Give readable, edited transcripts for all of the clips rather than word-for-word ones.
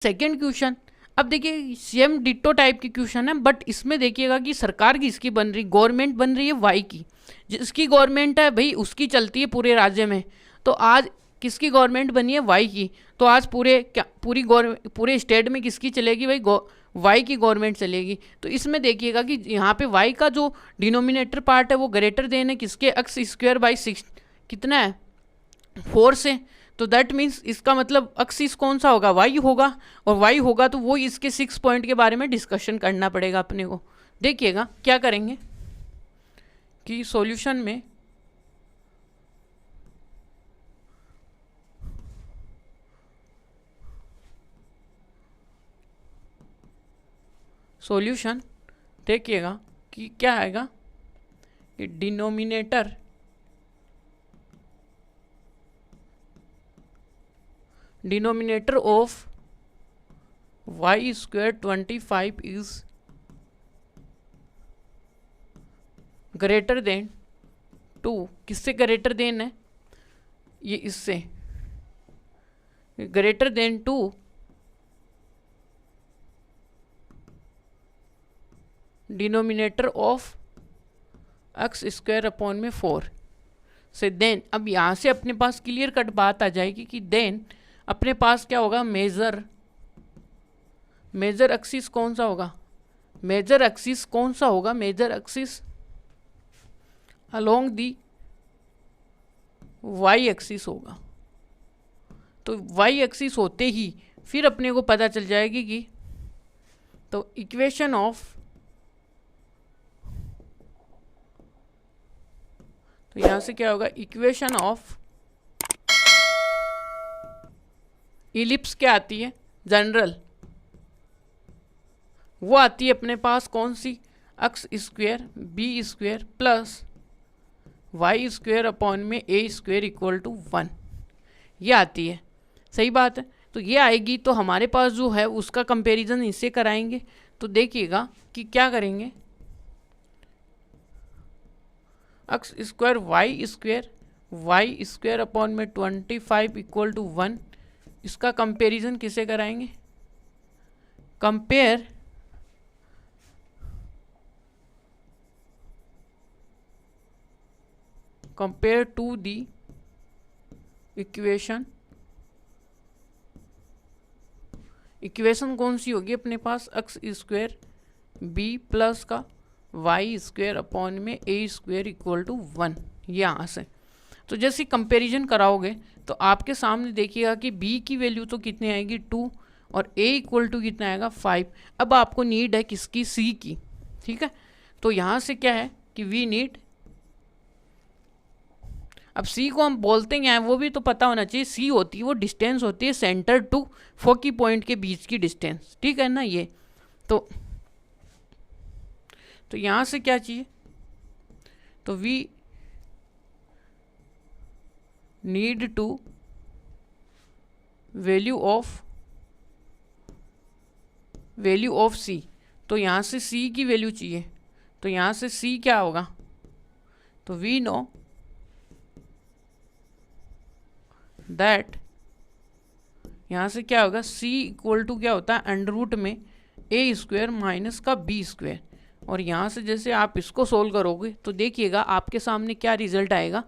Second question, अब देखिए same ditto type की क्वेश्चन है, बट इसमें देखिएगा कि सरकार किसकी बन रही, गवर्नमेंट बन रही है वाई की। जिसकी गवर्नमेंट है भाई उसकी चलती है पूरे राज्य में। तो आज किसकी गवर्नमेंट बनी है, वाई की। तो आज पूरे क्या पूरे स्टेट में किसकी चलेगी भाई, वाई की गवर्नमेंट चलेगी। तो इसमें देखिएगा कि यहाँ पे वाई का जो डिनोमिनेटर पार्ट है वो ग्रेटर देन है किसके, एक्स स्क्वायर बाई 6 कितना है, 4 से। तो दैट मीन्स इसका मतलब एक्सिस कौन सा होगा, वाई होगा। और वाई होगा तो वो इसके 6 पॉइंट के बारे में डिस्कशन करना पड़ेगा अपने को। देखिएगा क्या करेंगे कि सॉल्यूशन में सॉल्यूशन देखिएगा कि क्या आएगा कि denominator of Y square 25 is greater than 2। किससे ग्रेटर देन है, ये इससे greater than 2 denominator of X square upon में 4 से। देन अब यहाँ से अपने पास क्लियर कट बात आ जाएगी कि देन अपने पास क्या होगा, मेजर एक्सिस कौन सा होगा, मेजर एक्सिस कौन सा होगा, major axis along the Y axis होगा। तो वाई एक्सिस होते ही फिर अपने को पता चल जाएगी कि तो इक्वेशन ऑफ, तो यहां से क्या होगा, इक्वेशन ऑफ इलिप्स क्या आती है, जनरल, वो आती है अपने पास कौन सी, x square b square plus y square upon में ए स्क्वेयर इक्वल टू 1, ये आती है। सही बात है। तो ये आएगी तो हमारे पास जो है उसका कंपैरिजन इससे कराएंगे। तो देखिएगा कि क्या करेंगे, X square Y square upon में 25 इक्वल टू 1, इसका कंपैरिजन किसे कराएंगे, कंपेयर टू दी इक्वेशन कौन सी होगी अपने पास, एक्स स्क्वायर बी प्लस का वाई स्क्वायर अपॉन में ए स्क्वायर इक्वल टू 1, यहाँ से। तो जैसे कंपैरिजन कराओगे तो आपके सामने देखिएगा कि बी की वैल्यू तो कितनी आएगी 2 और ए इक्वल टू कितना आएगा 5। अब आपको नीड है किसकी, सी की। ठीक है, तो यहाँ से क्या है कि वी नीड, अब सी को हम बोलते हैं वो भी तो पता होना चाहिए। सी होती है वो डिस्टेंस होती है सेंटर टू फोकी पॉइंट के बीच की डिस्टेंस, ठीक है ना। ये तो यहां से क्या चाहिए, तो we need to value of c. तो यहां से सी की वैल्यू चाहिए। तो यहां से सी क्या होगा, तो वी नो दैट, यहाँ से क्या होगा, c इक्वल टू क्या होता है, अंडर रूट में ए स्क्वायर माइनस का बी स्क्वायर। और यहाँ से जैसे आप इसको सोल्व करोगे तो देखिएगा आपके सामने क्या रिजल्ट आएगा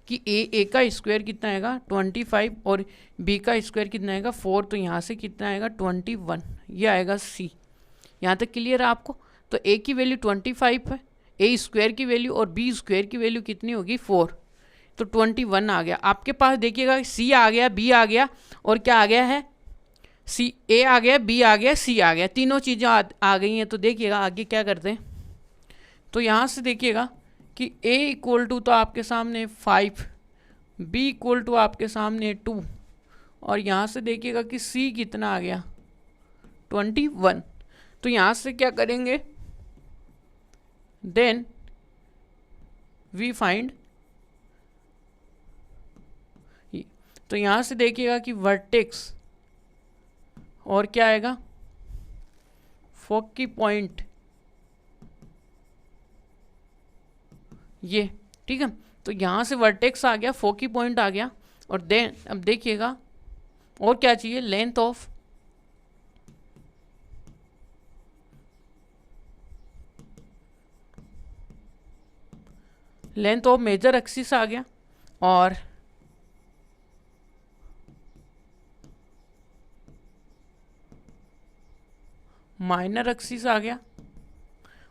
कि ए का स्क्वायर कितना आएगा 25 और बी का स्क्वायर कितना आएगा 4। तो यहाँ से कितना आएगा 21, ये आएगा c। यहाँ तक क्लियर है आपको। तो a की वैल्यू 25 है, ए स्क्वायर की वैल्यू और बी स्क्वायर की वैल्यू कितनी होगी 4। तो 21 आ गया आपके पास। देखिएगा सी आ गया, बी आ गया और क्या आ गया है, सी ए आ गया, बी आ गया, सी आ गया, तीनों चीज़ें आ गई हैं। तो देखिएगा आगे क्या करते हैं। तो यहाँ से देखिएगा कि ए इक्वल टू तो आपके सामने 5, बी इक्वल टू आपके सामने 2 और यहाँ से देखिएगा कि सी कितना आ गया 21। तो यहाँ से क्या करेंगे, देन वी फाइंड, तो यहाँ से देखिएगा कि वर्टेक्स और क्या आएगा फोकी पॉइंट, ये ठीक है। तो यहाँ से वर्टेक्स आ गया, फोकी पॉइंट आ गया और देन अब देखिएगा और क्या चाहिए, length of length of major axis आ गया और माइनर एक्सिस आ गया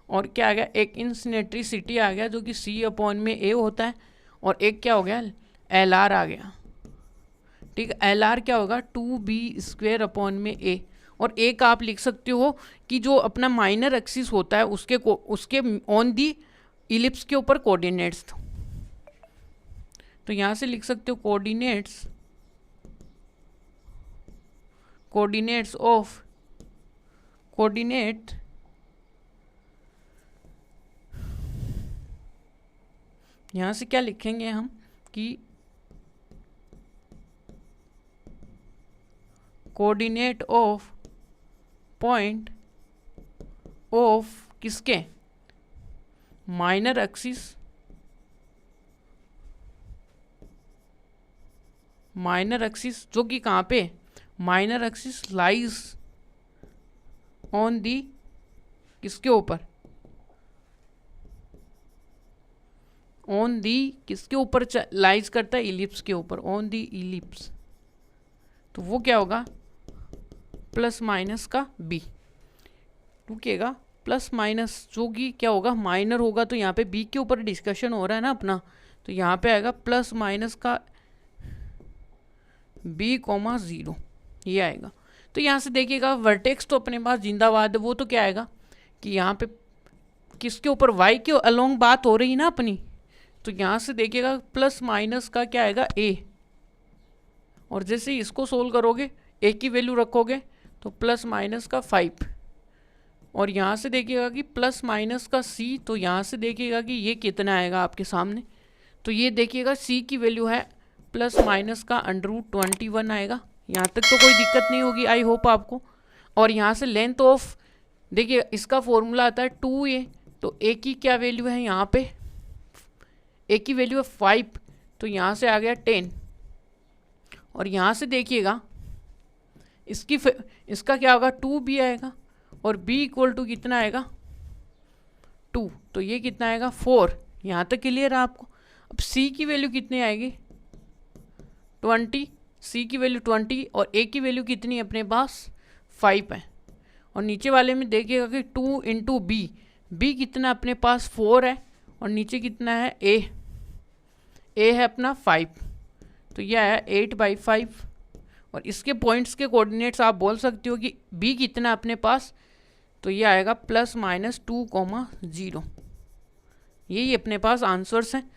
और क्या आ गया, एक इंसिनेट्रिसिटी आ गया जो कि सी अपॉन में ए होता है, और एक क्या हो गया, एल आर आ गया। ठीक है, एल आर क्या होगा, 2b² अपॉन में ए। और एक आप लिख सकते हो कि जो अपना माइनर एक्सिस होता है उसके ऑन दी इलिप्स के ऊपर कोऑर्डिनेट्स, तो यहाँ से लिख सकते हो कोऑर्डिनेट यहाँ से क्या लिखेंगे हम कि कोऑर्डिनेट ऑफ पॉइंट ऑफ किसके, माइनर एक्सिस जो कि कहाँ पे, minor axis lies on the किसके ऊपर, ऑन दी किसके ऊपर लाइज करता है, इलिप्स के ऊपर, ऑन दी इलिप्स। तो वो क्या होगा, प्लस माइनस का बी। रुकिएगा, प्लस माइनस जो कि क्या होगा, माइनर होगा, तो यहाँ पे बी के ऊपर डिस्कशन हो रहा है ना अपना, तो यहाँ पे आएगा प्लस माइनस का b,0 ये आएगा। तो यहाँ से देखिएगा वर्टेक्स तो अपने पास जिंदाबाद है, वो तो क्या आएगा कि यहाँ पे किसके ऊपर, y के अलोंग बात हो रही है ना अपनी, तो यहाँ से देखिएगा प्लस माइनस का क्या आएगा, a, और जैसे इसको सोल्व करोगे a की वैल्यू रखोगे तो प्लस माइनस का 5, और यहाँ से देखिएगा कि प्लस माइनस का c, तो यहाँ से देखिएगा कि ये कितना आएगा आपके सामने, तो ये देखिएगा c की वैल्यू है प्लस माइनस का √21 आएगा। यहाँ तक तो कोई दिक्कत नहीं होगी, आई होप आपको। और यहाँ से लेंथ ऑफ, देखिए इसका फॉर्मूला आता है 2a, तो a की क्या वैल्यू है यहाँ पे, a की वैल्यू है 5, तो यहाँ से आ गया 10, और यहाँ से देखिएगा इसका क्या होगा, 2b आएगा, और b इक्वल टू कितना आएगा, 2, तो ये कितना आएगा 4। यहाँ तक क्लियर है आपको। अब c की वैल्यू कितनी आएगी, 20, c की वैल्यू 20, और a की वैल्यू कितनी है अपने पास, 5 है। और नीचे वाले में देखिएगा कि 2 इंटू b कितना अपने पास 4 है, और नीचे कितना है a है अपना 5, तो यह है 8/5। और इसके पॉइंट्स के कोऑर्डिनेट्स आप बोल सकते हो कि b कितना अपने पास, तो ये आएगा ±2,0। यही अपने पास आंसर्स हैं।